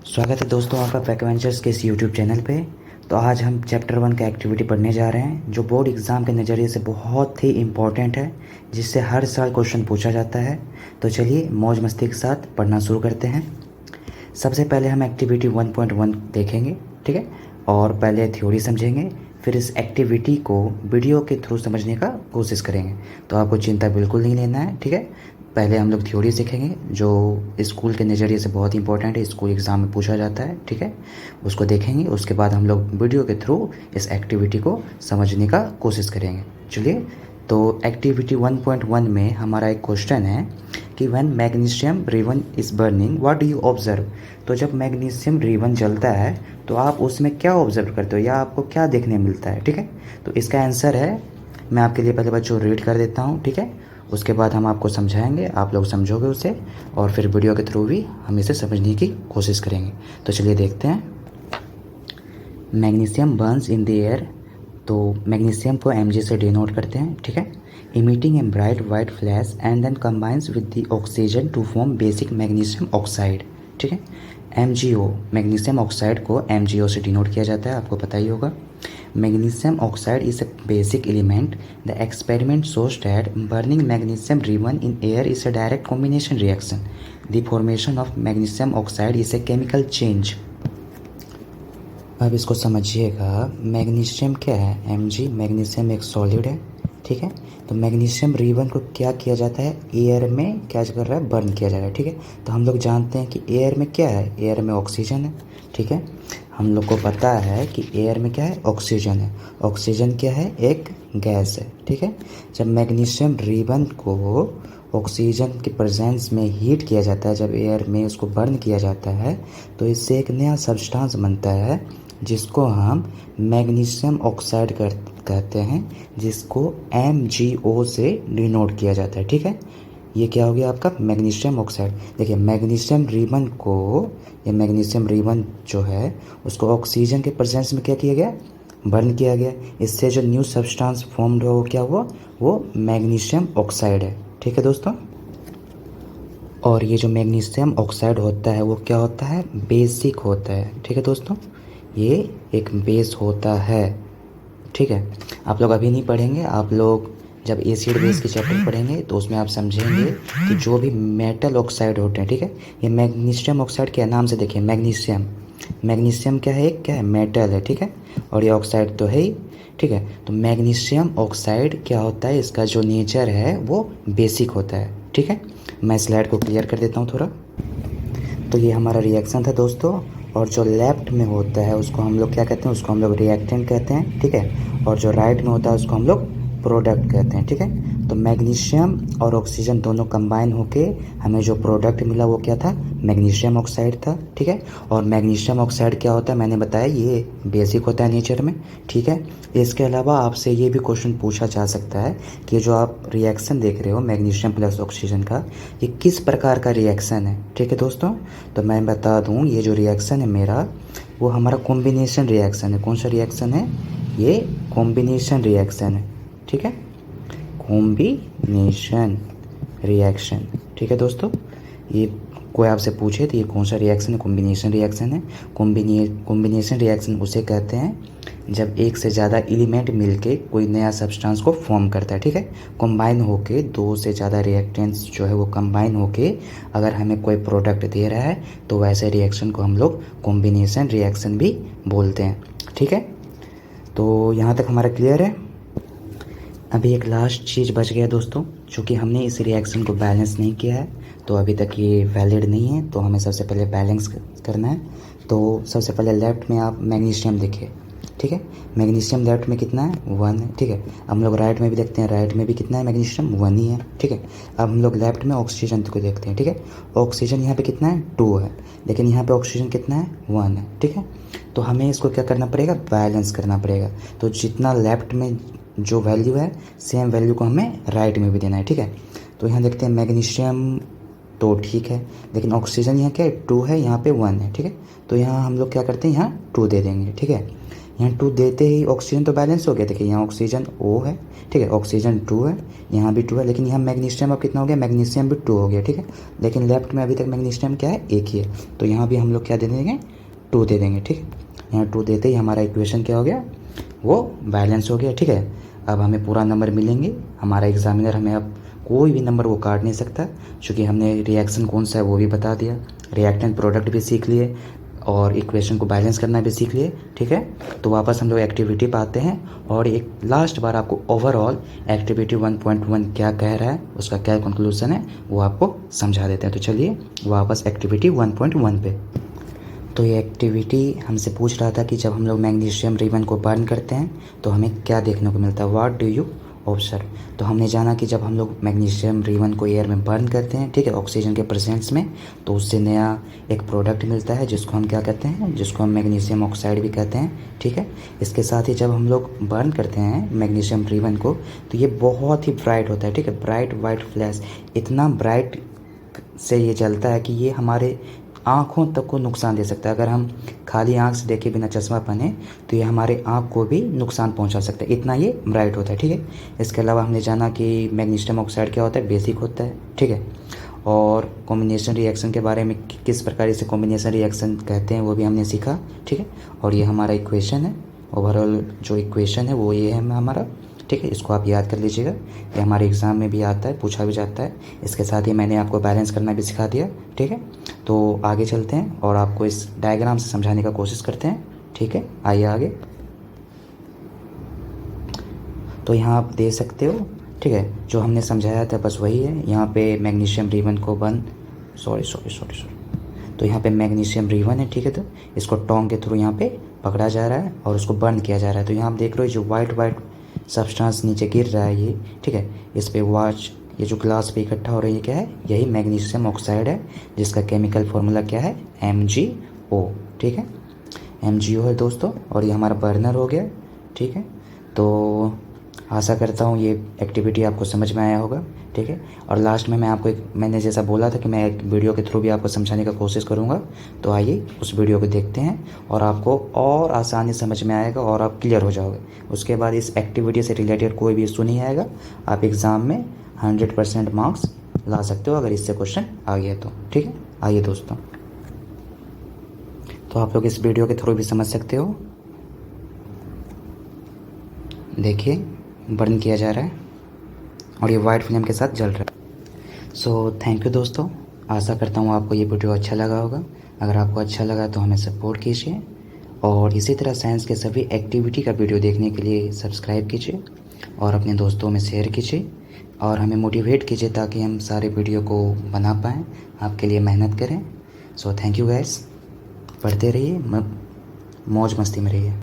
स्वागत है दोस्तों आपका फ्रीक्वेंचर्स के इस यूट्यूब चैनल पे। तो आज हम चैप्टर 1 का एक्टिविटी पढ़ने जा रहे हैं जो बोर्ड एग्ज़ाम के नज़रिए से बहुत ही इम्पॉर्टेंट है, जिससे हर साल क्वेश्चन पूछा जाता है। तो चलिए मौज मस्ती के साथ पढ़ना शुरू करते हैं। सबसे पहले हम एक्टिविटी 1.1 देखेंगे, ठीक है, और पहले थ्योरी समझेंगे, फिर इस एक्टिविटी को वीडियो के थ्रू समझने का कोशिश करेंगे। तो आपको चिंता बिल्कुल नहीं लेना है, ठीक है। पहले हम लोग थ्योरी सीखेंगे जो स्कूल के नज़रिए से बहुत इंपॉर्टेंट है, स्कूल एग्ज़ाम में पूछा जाता है, ठीक है, उसको देखेंगे। उसके बाद हम लोग वीडियो के थ्रू इस एक्टिविटी को समझने का कोशिश करेंगे। चलिए, तो एक्टिविटी 1.1 में हमारा एक क्वेश्चन है कि when magnesium ribbon is burning what do you observe. तो जब मैग्नीशियम रिबन जलता है तो आप उसमें क्या ऑब्जर्व करते हो या आपको क्या देखने मिलता है, ठीक है। तो इसका आंसर है, मैं आपके लिए पहले बच्चों रीड कर देता हूँ, ठीक है, उसके बाद हम आपको समझाएंगे, आप लोग समझोगे उसे, और फिर वीडियो के थ्रू भी हम इसे समझने की कोशिश करेंगे। तो चलिए देखते हैं। Magnesium burns in the air, तो मैग्नीशियम को Mg से डिनोट करते हैं, ठीक है। Emitting a bright white flash and then combines with the oxygen to form basic magnesium oxide, ठीक है। MgO, मैग्नीशियम ऑक्साइड को MgO से डिनोट किया जाता है, आपको पता ही होगा। Magnesium oxide is a basic element. The experiment shows that burning magnesium ribbon in air is a direct combination reaction. The formation of magnesium oxide is a chemical change. अब इसको समझिएगा। मैग्नीशियम क्या है? Mg, मैग्नीशियम एक solid है, ठीक है। तो मैग्नीशियम रिबन को क्या किया जाता है? एयर में क्या कर रहा है? बर्न किया जा रहा है, ठीक है। तो हम लोग जानते हैं कि एयर में क्या है? एयर में ऑक्सीजन है, ठीक है। हम लोग को पता है कि एयर में क्या है? ऑक्सीजन है। ऑक्सीजन क्या है? एक गैस है, ठीक है। जब मैग्नीशियम रिबन को ऑक्सीजन के प्रेजेंस में हीट किया जाता है, जब एयर में उसको बर्न किया जाता है, तो इससे एक नया सब्सटेंस बनता है जिसको हम मैग्नीशियम ऑक्साइड कहते हैं, जिसको MgO से डिनोट किया जाता है, ठीक है। ये क्या हो गया आपका? Magnesium oxide. देखिए, मैग्नीशियम रिबन को, ये मैग्नीशियम रिबन जो है उसको ऑक्सीजन के प्रेजेंस में क्या किया गया? बर्न किया गया। इससे जो न्यू सब्सटेंस फॉर्म्ड हो, वो क्या हुआ? वो मैग्नीशियम ऑक्साइड है, ठीक है दोस्तों। और ये जो मैग्नीशियम ऑक्साइड होता है वो क्या होता है? बेसिक होता है, ठीक है दोस्तों। ये एक बेस होता है, ठीक है। आप लोग अभी नहीं पढ़ेंगे, आप लोग जब एसिड बेस के चैप्टर पढ़ेंगे तो उसमें आप समझेंगे कि जो भी मेटल ऑक्साइड होते हैं, ठीक है। ये मैग्नीशियम ऑक्साइड क्या नाम से देखिए, मैग्नीशियम, मैग्नीशियम क्या है? क्या है? मेटल है, ठीक है। और ये ऑक्साइड तो है ही, ठीक है। तो मैग्नीशियम ऑक्साइड क्या होता है? इसका जो नेचर है वो बेसिक होता है, ठीक है। मैं स्लाइड को क्लियर कर देता हूँ थोड़ा। तो ये हमारा रिएक्शन था दोस्तों, और जो लेफ्ट में होता है उसको हम लोग क्या कहते हैं? उसको हम लोग रिएक्टेंट कहते हैं, ठीक है। और जो राइट में होता है उसको हम लोग प्रोडक्ट कहते हैं, ठीक है। तो मैग्नीशियम और ऑक्सीजन दोनों कंबाइन होके हमें जो प्रोडक्ट मिला वो क्या था? मैग्नीशियम ऑक्साइड था, ठीक है। और मैग्नीशियम ऑक्साइड क्या होता है? मैंने बताया ये बेसिक होता है नेचर में, ठीक है। इसके अलावा आपसे ये भी क्वेश्चन पूछा जा सकता है कि जो आप रिएक्शन देख रहे हो मैग्नीशियम प्लस ऑक्सीजन का, ये किस प्रकार का रिएक्शन है, ठीक है दोस्तों। तो मैं बता दूँ, ये जो रिएक्शन है मेरा, वो हमारा कॉम्बिनेशन रिएक्शन है। कौन सा रिएक्शन है? ये कॉम्बिनेशन रिएक्शन है, ठीक है। कॉम्बिनेशन रिएक्शन, ठीक है दोस्तों। ये कोई आपसे पूछे तो ये कौन सा रिएक्शन है? कॉम्बिनेशन रिएक्शन है। कॉम्बिनेशन रिएक्शन उसे कहते हैं जब एक से ज़्यादा एलिमेंट मिलके कोई नया सब्सटेंस को फॉर्म करता है, ठीक है। कंबाइन होके दो से ज़्यादा रिएक्टेंट्स जो है वो कंबाइन होके अगर हमें कोई प्रोडक्ट दे रहा है तो वैसे रिएक्शन को हम लोग कॉम्बिनेशन रिएक्शन भी बोलते हैं, ठीक है। तो यहाँ तक हमारा क्लियर है। अभी एक लास्ट चीज़ बच गया दोस्तों, चूँकि हमने इस रिएक्शन को बैलेंस नहीं किया है तो अभी तक ये वैलिड नहीं है, तो हमें सबसे पहले बैलेंस करना है। तो सबसे पहले लेफ़्ट में आप मैग्नीशियम देखिए, ठीक है। मैग्नीशियम लेफ्ट में कितना है? 1 है, ठीक है। हम लोग राइट में भी देखते हैं, राइट में भी कितना है? मैग्नीशियम 1 ही है, ठीक है। अब हम लोग लेफ्ट में ऑक्सीजन को देखते हैं, ठीक है। ऑक्सीजन यहाँ पे कितना है? 2 है, लेकिन यहाँ पे ऑक्सीजन कितना है? 1 है, ठीक है। तो हमें इसको क्या करना पड़ेगा? बैलेंस करना पड़ेगा। तो जितना लेफ्ट में जो वैल्यू है सेम वैल्यू को हमें राइट में भी देना है, ठीक है। तो यहाँ देखते हैं मैग्नीशियम तो ठीक है, लेकिन ऑक्सीजन यहाँ क्या है? 2 है, यहाँ पे 1 है, ठीक है। तो यहाँ हम लोग क्या करते हैं? यहाँ 2 दे देंगे, ठीक है। यहाँ 2 देते ही ऑक्सीजन तो बैलेंस हो गया। देखिए यहाँ ऑक्सीजन O है, ठीक है, ऑक्सीजन 2 है, यहाँ भी 2 है, लेकिन यहाँ मैग्नीशियम अब कितना हो गया, मैग्नीशियम भी 2 हो गया, ठीक है। लेकिन लेफ्ट में अभी तक मैग्नीशियम क्या है, 1 ही है, तो यहाँ भी हम लोग क्या दे देंगे, 2 दे देंगे, ठीक है। यहाँ 2 देते ही हमारा इक्वेशन क्या हो गया, वो बैलेंस हो गया, ठीक है। अब हमें पूरा नंबर मिलेंगे। हमारा एग्जामिनर हमें अब कोई भी नंबर वो काट नहीं सकता, क्योंकि हमने रिएक्शन कौन सा है वो भी बता दिया, रिएक्टेंट प्रोडक्ट भी सीख लिए और इक्वेशन को बैलेंस करना भी सीख लिए, ठीक है। तो वापस हम लोग एक्टिविटी पे आते हैं और एक लास्ट बार आपको ओवरऑल एक्टिविटी 1.1 क्या कह रहा है, उसका क्या कंक्लूजन है, वो आपको समझा देते हैं। तो चलिए वापस एक्टिविटी 1.1 पे। तो ये एक्टिविटी हमसे पूछ रहा था कि जब हम लोग मैग्नीशियम रिबन को बर्न करते हैं तो हमें क्या देखने को मिलता है, व्हाट डू यू ऑब्जर्व। तो हमने जाना कि जब हम लोग मैग्नीशियम रिबन को एयर में बर्न करते हैं, ठीक है, ऑक्सीजन के प्रेजेंस में, तो उससे नया एक प्रोडक्ट मिलता है जिसको हम क्या कहते हैं, जिसको हम मैग्नीशियम ऑक्साइड भी कहते हैं, ठीक है। इसके साथ ही जब हम लोग बर्न करते हैं मैग्नीशियम रिबन को तो ये बहुत ही ब्राइट होता है, ठीक है, ब्राइट वाइट फ्लैश, इतना ब्राइट से ये जलता है कि ये हमारे आँखों तक को नुकसान दे सकता है। अगर हम खाली आँख से देखे बिना चश्मा पहने तो ये हमारे आँख को भी नुकसान पहुंचा सकता है, इतना ये ब्राइट होता है, ठीक है। इसके अलावा हमने जाना कि मैग्नीशियम ऑक्साइड क्या होता है, बेसिक होता है, ठीक है। और कॉम्बिनेशन रिएक्शन के बारे में किस प्रकार से कॉम्बिनेशन रिएक्शन कहते हैं वो भी हमने सीखा, ठीक है। और ये हमारा इक्वेशन है, ओवरऑल जो इक्वेशन है वो ये है हमारा, ठीक है। इसको आप याद कर लीजिएगा, ये हमारे एग्ज़ाम में भी आता है, पूछा भी जाता है। इसके साथ ही मैंने आपको बैलेंस करना भी सिखा दिया, ठीक है। तो आगे चलते हैं और आपको इस डायग्राम से समझाने का कोशिश करते हैं, ठीक है। आइए आगे। तो यहाँ आप दे सकते हो, ठीक है, जो हमने समझाया था बस वही है। यहाँ पे मैग्नीशियम रिबन को सॉरी तो यहाँ पे मैग्नीशियम रिबन है, ठीक है। तो इसको टोंग के थ्रू यहाँ पे पकड़ा जा रहा है और उसको बर्न किया जा रहा है। तो यहाँ आप देख रहे हो जो वाइट सब्सटेंस नीचे गिर रहा है ये, ठीक है, इस पे वॉच ये जो ग्लास पे इकट्ठा हो रही है क्या है, यही मैग्नीशियम ऑक्साइड है, जिसका केमिकल फार्मूला क्या है, MgO, ठीक है, MgO है दोस्तों। और ये हमारा बर्नर हो गया, ठीक है। तो आशा करता हूँ ये एक्टिविटी आपको समझ में आया होगा, ठीक है। और लास्ट में मैं आपको मैंने जैसा बोला था कि मैं एक वीडियो के थ्रू भी आपको समझाने का कोशिश करूँगा, तो आइए उस वीडियो को देखते हैं और आपको और आसानी समझ में आएगा और आप क्लियर हो जाओगे। उसके बाद इस एक्टिविटी से रिलेटेड कोई भी इशू नहीं आएगा, आप एग्ज़ाम में 100% मार्क्स ला सकते हो अगर इससे क्वेश्चन आ गया तो, ठीक है। आइए दोस्तों, तो आप लोग इस वीडियो के थ्रू भी समझ सकते हो। देखिए बर्न किया जा रहा है और ये वाइट फ्लेम के साथ जल रहा है। सो थैंक यू दोस्तों, आशा करता हूँ आपको ये वीडियो अच्छा लगा होगा। अगर आपको अच्छा लगा तो हमें सपोर्ट कीजिए और इसी तरह साइंस के सभी एक्टिविटी का वीडियो देखने के लिए सब्सक्राइब कीजिए और अपने दोस्तों में शेयर कीजिए और हमें मोटिवेट कीजिए ताकि हम सारे वीडियो को बना पाएँ, आपके लिए मेहनत करें। सो थैंक यू गाइस, पढ़ते रहिए, मौज मस्ती में रहिए।